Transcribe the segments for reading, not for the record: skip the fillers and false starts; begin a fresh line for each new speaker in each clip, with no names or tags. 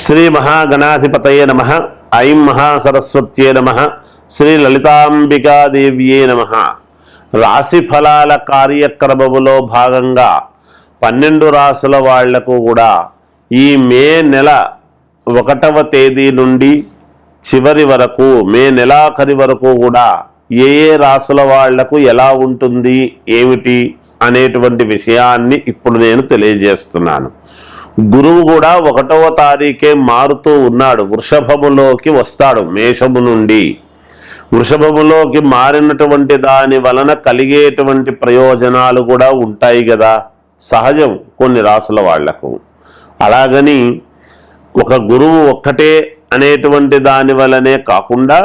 శ్రీ మహాగణాధిపతయే నమః. ఐం మహాసరస్వత్యే నమః. శ్రీ లలితాంబికాదేవ్యే నమః. రాశి ఫలాల కార్యక్రమములో భాగంగా 12 రాసుల వాళ్లకు కూడా ఈ మే నెల 1వ తేదీ నుండి చివరి వరకు, మే నెలాఖరి వరకు కూడా ఏ రాసుల వాళ్లకు ఎలా ఉంటుంది, ఏమిటి అనేటువంటి విషయాన్ని ఇప్పుడు నేను తెలియజేస్తున్నాను. గురువు కూడా 1వ తారీఖే మారుతూ ఉన్నాడు, వృషభములోకి వస్తాడు. మేషము నుండి వృషభములోకి మారినటువంటి దాని వలన కలిగేటువంటి ప్రయోజనాలు కూడా ఉంటాయి కదా, సహజం కొన్ని రాసుల వాళ్లకు. అలాగని ఒక గురువు ఒక్కటే అనేటువంటి దాని వలనే కాకుండా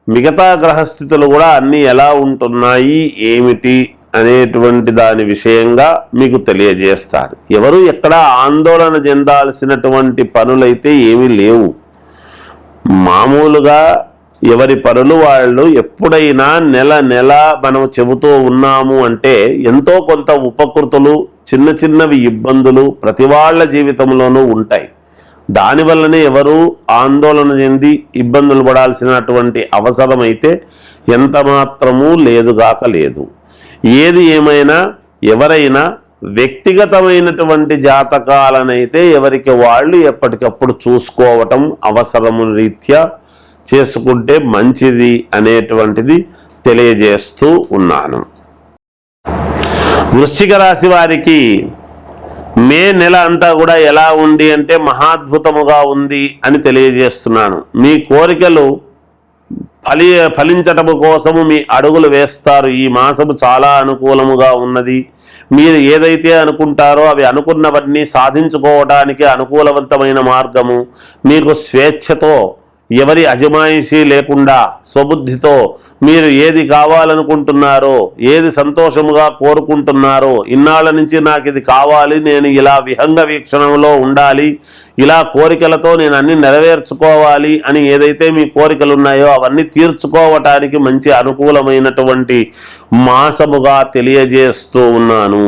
మిగతా గ్రహస్థితులు కూడా అన్నీ ఎలా ఉంటున్నాయి, ఏమిటి అనేటువంటి దాని విషయంగా మీకు తెలియజేస్తారు. ఎవరు ఎక్కడ ఆందోళన చెందాల్సినటువంటి పనులైతే ఏమీ లేవు. మామూలుగా ఎవరి పనులు వాళ్ళు ఎప్పుడైనా నెల నెల మనం చెబుతూ ఉన్నాము అంటే ఎంతో కొంత ఉపకృతులు, చిన్న చిన్నవి ఇబ్బందులు ప్రతి వాళ్ళ జీవితంలోనూ ఉంటాయి. దానివల్లనే ఎవరు ఆందోళన చెంది ఇబ్బందులు పడాల్సినటువంటి అవసరం అయితే ఎంత మాత్రమూ లేదుగాక లేదు. ఏది ఏమైనా ఎవరైనా వ్యక్తిగతమైనటువంటి జాతకాలనైతే ఎవరికి వాళ్ళు ఎప్పటికప్పుడు చూసుకోవటం అవసరము రీత్యా చేసుకుంటే మంచిది అనేటువంటిది తెలియజేస్తూ ఉన్నాను. వృశ్చిక రాశి వారికి మే నెల అంతా కూడా ఎలా ఉంది అంటే మహాద్భుతముగా ఉంది అని తెలియజేస్తున్నాను. మీ కోరికలు ఫలించటము కోసము మీ అడుగులు వేస్తారు. ఈ మాసము చాలా అనుకూలముగా ఉన్నది. మీరు ఏదైతే అనుకుంటారో అవి అనుకున్నవన్నీ సాధించుకోవడానికి అనుకూలవంతమైన మార్గము. మీకు స్వేచ్ఛతో, ఎవరి అజమాయిషీ లేకుండా స్వబుద్ధితో మీరు ఏది కావాలనుకుంటున్నారో, ఏది సంతోషముగా కోరుకుంటున్నారో, ఇన్నాళ్ళ నుంచి నాకు ఇది కావాలి, నేను ఇలా విహంగ వీక్షణంలో ఉండాలి, ఇలా కోరికలతో నేను అన్ని నెరవేర్చుకోవాలి అని ఏదైతే మీ కోరికలు ఉన్నాయో అవన్నీ తీర్చుకోవటానికి మంచి అనుకూలమైనటువంటి మాసముగా తెలియజేస్తూ ఉన్నాను.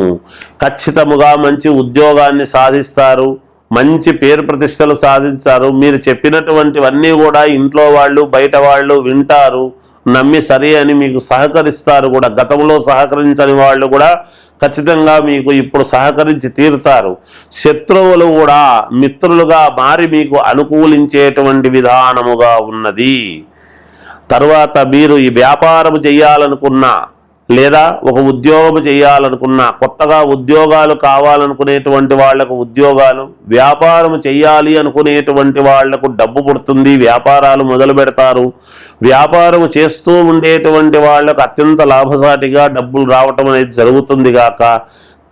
ఖచ్చితముగా మంచి ఉద్యోగాన్ని సాధిస్తారు, మంచి పేరు ప్రతిష్టలు సాధించారు. మీరు చెప్పినటువంటివన్నీ కూడా ఇంట్లో వాళ్ళు బయట వాళ్ళు వింటారు, నమ్మి సరే అని మీకు సహకరిస్తారు కూడా. గతంలో సహకరించని వాళ్ళు కూడా ఖచ్చితంగా మీకు ఇప్పుడు సహకరించి తీరుతారు. శత్రువులు కూడా మిత్రులుగా మారి మీకు అనుకూలించేటువంటి విధానముగా ఉన్నది. తరువాత మీరు ఈ వ్యాపారం చేయాలనుకున్నా, లేదా ఒక ఉద్యోగం చేయాలనుకున్నా, కొత్తగా ఉద్యోగాలు కావాలనుకునేటువంటి వాళ్లకు ఉద్యోగాలు, వ్యాపారం చేయాలి అనుకునేటువంటి వాళ్లకు డబ్బు పుడుతుంది, వ్యాపారాలు మొదలు పెడతారు. వ్యాపారం చేస్తూ ఉండేటువంటి వాళ్లకు అత్యంత లాభసాటిగా డబ్బులు రావటం అనేది జరుగుతుంది గాక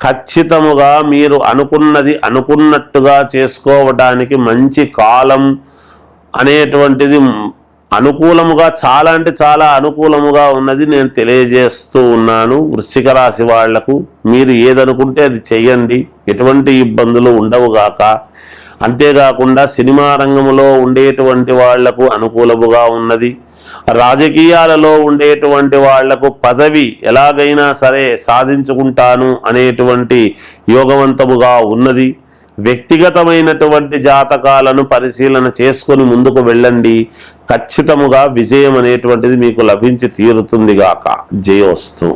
ఖచ్చితముగా మీరు అనుకున్నది అనుకున్నట్టుగా చేసుకోవడానికి మంచి కాలం అనేటువంటిది అనుకూలముగా, చాలా అంటే చాలా అనుకూలముగా ఉన్నది నేను తెలియజేస్తూ ఉన్నాను. వృశ్చిక రాశి వాళ్లకు మీరు ఏదనుకుంటే అది చెయ్యండి, ఎటువంటి ఇబ్బందులు ఉండవుగాక. అంతేకాకుండా సినిమా రంగంలో ఉండేటువంటి వాళ్లకు అనుకూలముగా ఉన్నది. రాజకీయాలలో ఉండేటువంటి వాళ్లకు పదవి ఎలాగైనా సరే సాధించుకుంటాను అనేటువంటి యోగవంతముగా ఉన్నది. వ్యక్తిగతమైనటువంటి జాతకాలను పరిశీలన చేసుకొని ముందుకు వెళ్ళండి. ఖచ్చితముగా విజయం అనేటువంటిది మీకు లభించి తీరుతుంది గాక. జయోస్తు.